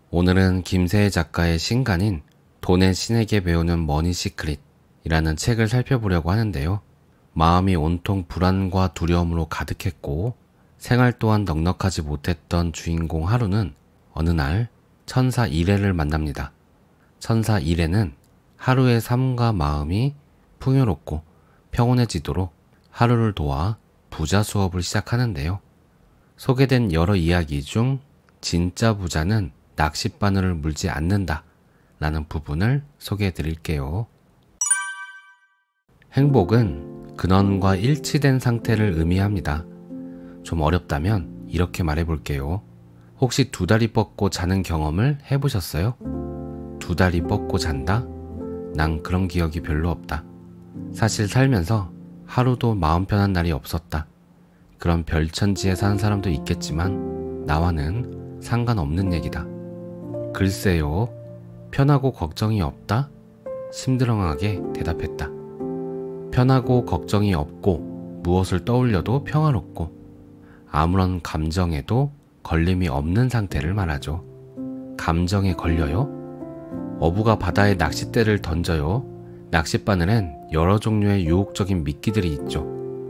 오늘은 김세혜 작가의 신간인 돈의 신에게 배우는 머니 시크릿이라는 책을 살펴보려고 하는데요. 마음이 온통 불안과 두려움으로 가득했고 생활 또한 넉넉하지 못했던 주인공 하루는 어느 날 천사 이레를 만납니다. 천사 이레는 하루의 삶과 마음이 풍요롭고 평온해지도록 하루를 도와 부자 수업을 시작하는데요. 소개된 여러 이야기 중 진짜 부자는 낚싯바늘을 물지 않는다 라는 부분을 소개해 드릴게요. 행복은 근원과 일치된 상태를 의미합니다. 좀 어렵다면 이렇게 말해 볼게요. 혹시 두 다리 뻗고 자는 경험을 해보셨어요? 두 다리 뻗고 잔다? 난 그런 기억이 별로 없다. 사실 살면서 하루도 마음 편한 날이 없었다. 그런 별천지에 사는 사람도 있겠지만 나와는 상관없는 얘기다. 글쎄요. 편하고 걱정이 없다? 심드렁하게 대답했다. 편하고 걱정이 없고 무엇을 떠올려도 평화롭고 아무런 감정에도 걸림이 없는 상태를 말하죠. 감정에 걸려요? 어부가 바다에 낚싯대를 던져요. 낚싯바늘엔 여러 종류의 유혹적인 미끼들이 있죠.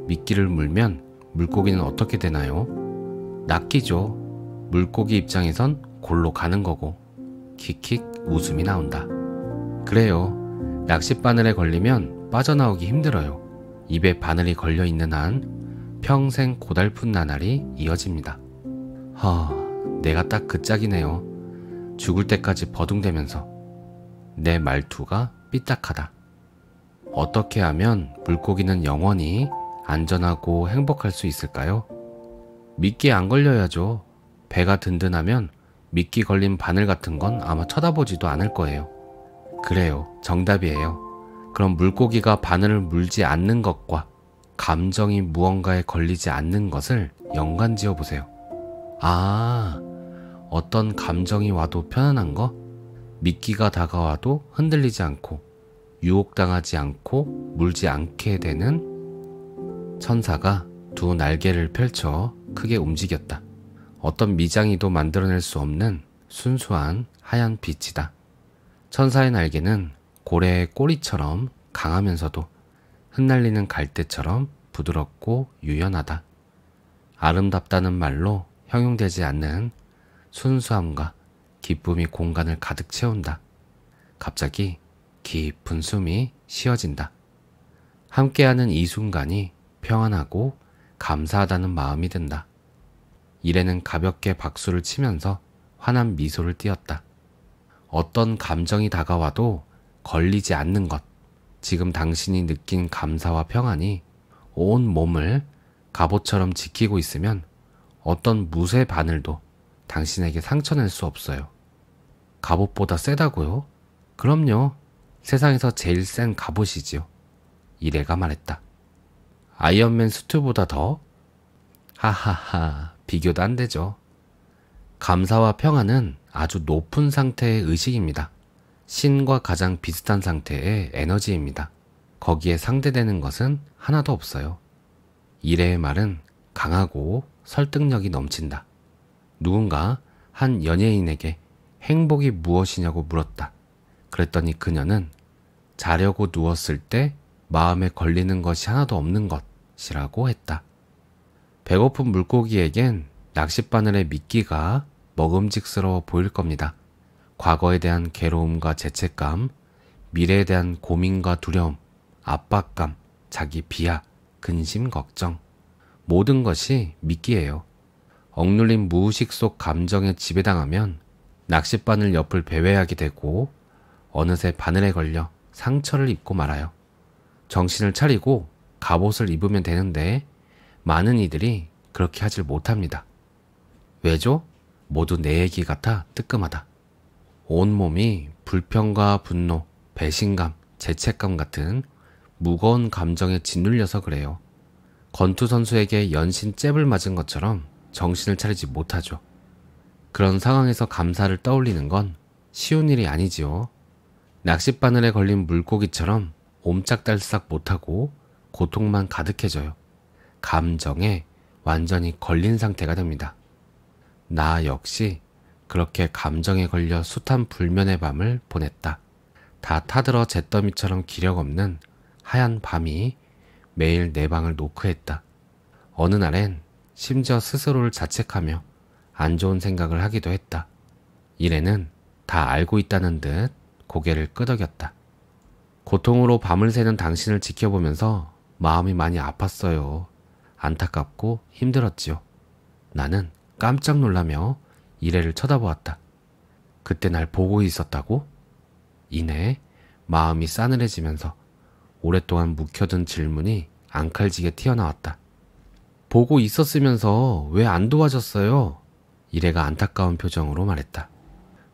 미끼를 물면 물고기는 어떻게 되나요? 낚이죠. 물고기 입장에선 골로 가는 거고 킥킥 웃음이 나온다. 그래요. 낚싯바늘에 걸리면 빠져나오기 힘들어요. 입에 바늘이 걸려있는 한 평생 고달픈 나날이 이어집니다. 내가 딱 그 짝이네요. 죽을 때까지 버둥대면서. 내 말투가 삐딱하다. 어떻게 하면 물고기는 영원히 안전하고 행복할 수 있을까요? 미끼에 안 걸려야죠. 배가 든든하면 미끼 걸린 바늘 같은 건 아마 쳐다보지도 않을 거예요. 그래요. 정답이에요. 그럼 물고기가 바늘을 물지 않는 것과 감정이 무언가에 걸리지 않는 것을 연관지어 보세요. 어떤 감정이 와도 편안한 거? 미끼가 다가와도 흔들리지 않고 유혹당하지 않고 물지 않게 되는 천사가 두 날개를 펼쳐 크게 움직였다. 어떤 미장이도 만들어낼 수 없는 순수한 하얀 빛이다. 천사의 날개는 고래의 꼬리처럼 강하면서도 흩날리는 갈대처럼 부드럽고 유연하다. 아름답다는 말로 형용되지 않는 순수함과 기쁨이 공간을 가득 채운다. 갑자기 깊은 숨이 쉬어진다. 함께하는 이 순간이 평안하고 감사하다는 마음이 든다. 이래는 가볍게 박수를 치면서 환한 미소를 띄었다. 어떤 감정이 다가와도 걸리지 않는 것, 지금 당신이 느낀 감사와 평안이 온 몸을 갑옷처럼 지키고 있으면 어떤 무쇠 바늘도 당신에게 상처낼 수 없어요. 갑옷보다 세다고요? 그럼요. 세상에서 제일 센 갑옷이지요. 이래가 말했다. 아이언맨 수트보다 더? 하하하, 비교도 안 되죠. 감사와 평안은 아주 높은 상태의 의식입니다. 신과 가장 비슷한 상태의 에너지입니다. 거기에 상대되는 것은 하나도 없어요. 이래의 말은 강하고 설득력이 넘친다. 누군가 한 연예인에게 행복이 무엇이냐고 물었다. 그랬더니 그녀는 자려고 누웠을 때 마음에 걸리는 것이 하나도 없는 것이라고 했다. 배고픈 물고기에겐 낚싯바늘의 미끼가 먹음직스러워 보일 겁니다. 과거에 대한 괴로움과 죄책감, 미래에 대한 고민과 두려움, 압박감, 자기 비하, 근심, 걱정, 모든 것이 미끼예요. 억눌린 무의식 속 감정에 지배당하면 낚싯바늘 옆을 배회하게 되고 어느새 바늘에 걸려 상처를 입고 말아요. 정신을 차리고 갑옷을 입으면 되는데 많은 이들이 그렇게 하질 못합니다. 왜죠? 모두 내 얘기 같아 뜨끔하다. 온몸이 불평과 분노, 배신감, 죄책감 같은 무거운 감정에 짓눌려서 그래요. 권투 선수에게 연신 잽을 맞은 것처럼 정신을 차리지 못하죠. 그런 상황에서 감사를 떠올리는 건 쉬운 일이 아니지요. 낚싯바늘에 걸린 물고기처럼 옴짝달싹 못하고 고통만 가득해져요. 감정에 완전히 걸린 상태가 됩니다. 나 역시 그렇게 감정에 걸려 숱한 불면의 밤을 보냈다. 다 타들어 잿더미처럼 기력 없는 하얀 밤이 매일 내 방을 노크했다. 어느 날엔 심지어 스스로를 자책하며 안 좋은 생각을 하기도 했다. 이래는 다 알고 있다는 듯 고개를 끄덕였다. 고통으로 밤을 새는 당신을 지켜보면서 마음이 많이 아팠어요. 안타깝고 힘들었지요. 나는 깜짝 놀라며 이래를 쳐다보았다. 그때 날 보고 있었다고? 이내 마음이 싸늘해지면서 오랫동안 묵혀둔 질문이 앙칼지게 튀어나왔다. 보고 있었으면서 왜 안 도와줬어요? 이래가 안타까운 표정으로 말했다.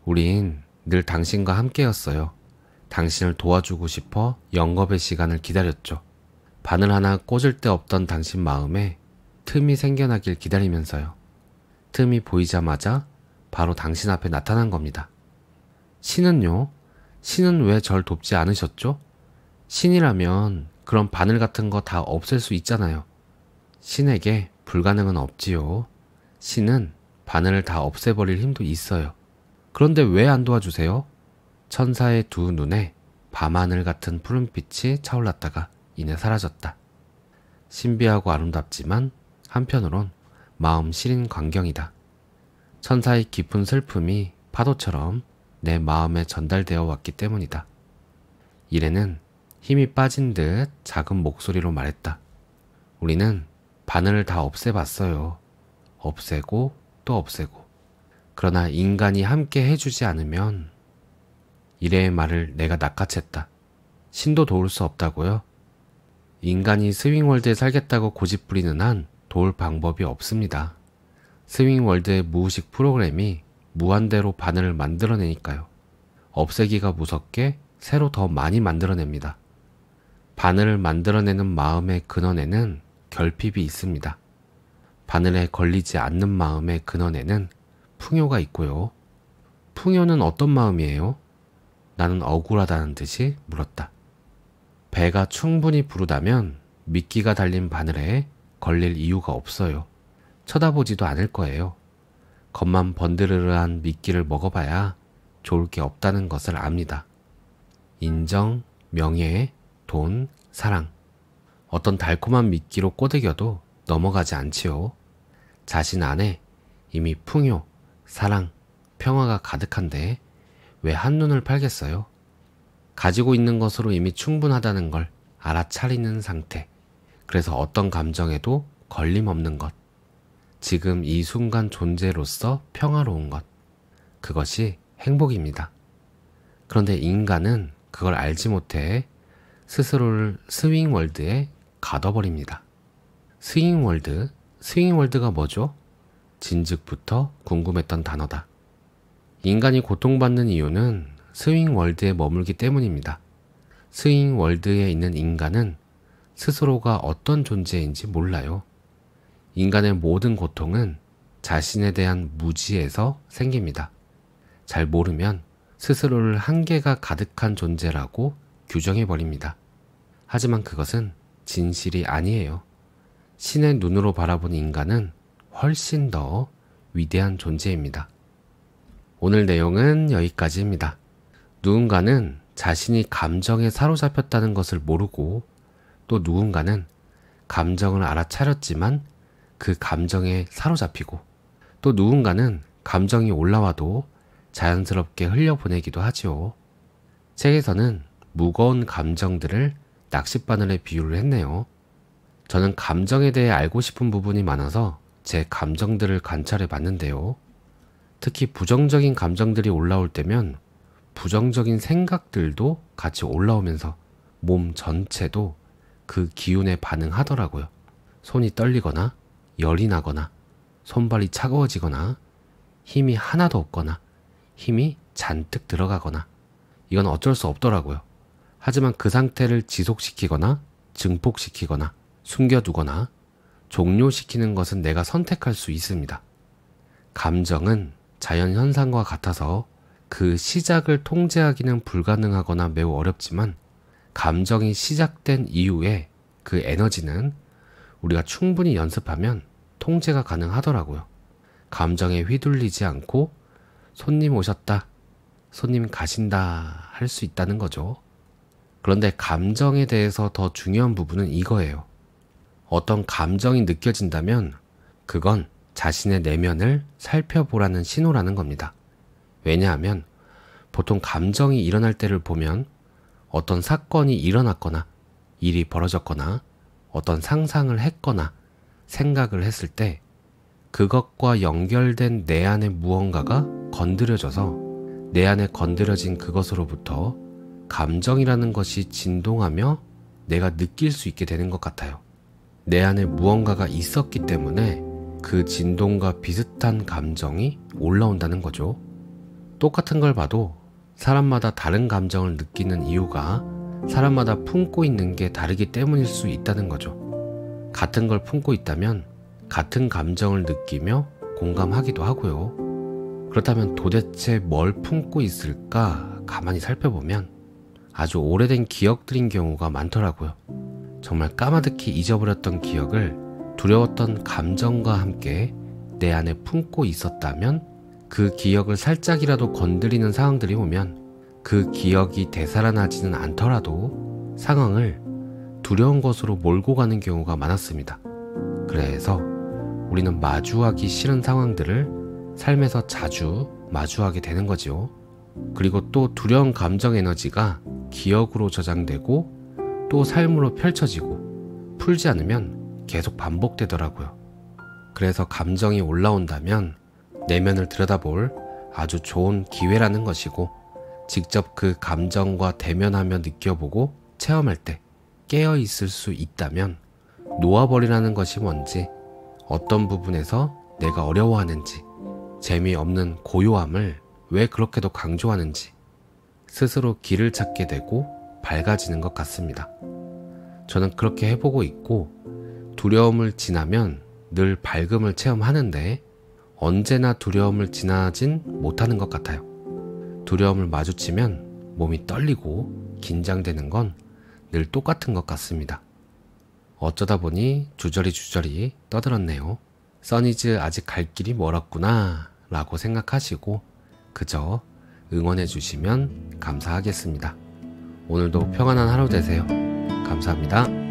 우린 늘 당신과 함께였어요. 당신을 도와주고 싶어 영겁의 시간을 기다렸죠. 바늘 하나 꽂을 데 없던 당신 마음에 틈이 생겨나길 기다리면서요. 틈이 보이자마자 바로 당신 앞에 나타난 겁니다. 신은요? 신은 왜 절 돕지 않으셨죠? 신이라면 그런 바늘 같은 거 다 없앨 수 있잖아요. 신에게 불가능은 없지요. 신은 바늘을 다 없애버릴 힘도 있어요. 그런데 왜 안 도와주세요? 천사의 두 눈에 밤하늘 같은 푸른빛이 차올랐다가 이내 사라졌다. 신비하고 아름답지만 한편으론 마음 시린 광경이다. 천사의 깊은 슬픔이 파도처럼 내 마음에 전달되어 왔기 때문이다. 이래는 힘이 빠진 듯 작은 목소리로 말했다. 우리는 바늘을 다 없애봤어요. 없애고 또 없애고. 그러나 인간이 함께 해주지 않으면. 이래의 말을 내가 낚아챘다. 신도 도울 수 없다고요? 인간이 스윙월드에 살겠다고 고집부리는 한 도울 방법이 없습니다. 스윙월드의 무의식 프로그램이 무한대로 바늘을 만들어내니까요. 없애기가 무섭게 새로 더 많이 만들어냅니다. 바늘을 만들어내는 마음의 근원에는 결핍이 있습니다. 바늘에 걸리지 않는 마음의 근원에는 풍요가 있고요. 풍요는 어떤 마음이에요? 나는 억울하다는 듯이 물었다. 배가 충분히 부르다면 미끼가 달린 바늘에 걸릴 이유가 없어요. 쳐다보지도 않을 거예요. 겉만 번드르르한 미끼를 먹어봐야 좋을 게 없다는 것을 압니다. 인정, 명예, 돈, 사랑. 어떤 달콤한 미끼로 꼬드겨도 넘어가지 않지요. 자신 안에 이미 풍요, 사랑, 평화가 가득한데 왜 한눈을 팔겠어요? 가지고 있는 것으로 이미 충분하다는 걸 알아차리는 상태. 그래서 어떤 감정에도 걸림없는 것. 지금 이 순간 존재로서 평화로운 것. 그것이 행복입니다. 그런데 인간은 그걸 알지 못해 스스로를 스윙월드에 가둬버립니다. 스윙월드가 뭐죠? 진즉부터 궁금했던 단어다. 인간이 고통받는 이유는 스윙월드에 머물기 때문입니다. 스윙월드에 있는 인간은 스스로가 어떤 존재인지 몰라요. 인간의 모든 고통은 자신에 대한 무지에서 생깁니다. 잘 모르면 스스로를 한계가 가득한 존재라고 규정해버립니다. 하지만 그것은 진실이 아니에요. 신의 눈으로 바라본 인간은 훨씬 더 위대한 존재입니다. 오늘 내용은 여기까지입니다. 누군가는 자신이 감정에 사로잡혔다는 것을 모르고 또 누군가는 감정을 알아차렸지만 그 감정에 사로잡히고 또 누군가는 감정이 올라와도 자연스럽게 흘려보내기도 하지요. 책에서는 무거운 감정들을 낚싯바늘에 비유를 했네요. 저는 감정에 대해 알고 싶은 부분이 많아서 제 감정들을 관찰해 봤는데요. 특히 부정적인 감정들이 올라올 때면 부정적인 생각들도 같이 올라오면서 몸 전체도 그 기운에 반응하더라고요. 손이 떨리거나 열이 나거나 손발이 차가워지거나 힘이 하나도 없거나 힘이 잔뜩 들어가거나 이건 어쩔 수 없더라고요. 하지만 그 상태를 지속시키거나 증폭시키거나 숨겨두거나 종료시키는 것은 내가 선택할 수 있습니다. 감정은 자연현상과 같아서 그 시작을 통제하기는 불가능하거나 매우 어렵지만 감정이 시작된 이후에 그 에너지는 우리가 충분히 연습하면 통제가 가능하더라고요. 감정에 휘둘리지 않고 손님 오셨다, 손님 가신다 할 수 있다는 거죠. 그런데 감정에 대해서 더 중요한 부분은 이거예요. 어떤 감정이 느껴진다면 그건 자신의 내면을 살펴보라는 신호라는 겁니다. 왜냐하면 보통 감정이 일어날 때를 보면 어떤 사건이 일어났거나 일이 벌어졌거나 어떤 상상을 했거나 생각을 했을 때 그것과 연결된 내 안의 무언가가 건드려져서 내 안에 건드려진 그것으로부터 감정이라는 것이 진동하며 내가 느낄 수 있게 되는 것 같아요. 내 안에 무언가가 있었기 때문에 그 진동과 비슷한 감정이 올라온다는 거죠. 똑같은 걸 봐도 사람마다 다른 감정을 느끼는 이유가 사람마다 품고 있는 게 다르기 때문일 수 있다는 거죠. 같은 걸 품고 있다면 같은 감정을 느끼며 공감하기도 하고요. 그렇다면 도대체 뭘 품고 있을까 가만히 살펴보면 아주 오래된 기억들인 경우가 많더라고요. 정말 까마득히 잊어버렸던 기억을 두려웠던 감정과 함께 내 안에 품고 있었다면 그 기억을 살짝이라도 건드리는 상황들이 오면 그 기억이 되살아나지는 않더라도 상황을 두려운 것으로 몰고 가는 경우가 많았습니다. 그래서 우리는 마주하기 싫은 상황들을 삶에서 자주 마주하게 되는 거지요. 그리고 또 두려운 감정 에너지가 기억으로 저장되고 또 삶으로 펼쳐지고 풀지 않으면 계속 반복되더라고요. 그래서 감정이 올라온다면 내면을 들여다볼 아주 좋은 기회라는 것이고, 직접 그 감정과 대면하며 느껴보고 체험할 때 깨어 있을 수 있다면 놓아버리라는 것이 뭔지, 어떤 부분에서 내가 어려워하는지, 재미없는 고요함을 왜 그렇게도 강조하는지 스스로 길을 찾게 되고 밝아지는 것 같습니다. 저는 그렇게 해보고 있고 두려움을 지나면 늘 밝음을 체험하는데 언제나 두려움을 지나진 못하는 것 같아요. 두려움을 마주치면 몸이 떨리고 긴장되는 건 늘 똑같은 것 같습니다. 어쩌다 보니 주저리 떠들었네요. 써니즈 아직 갈 길이 멀었구나 라고 생각하시고 그저 응원해 주시면 감사하겠습니다. 오늘도 평안한 하루 되세요. 감사합니다.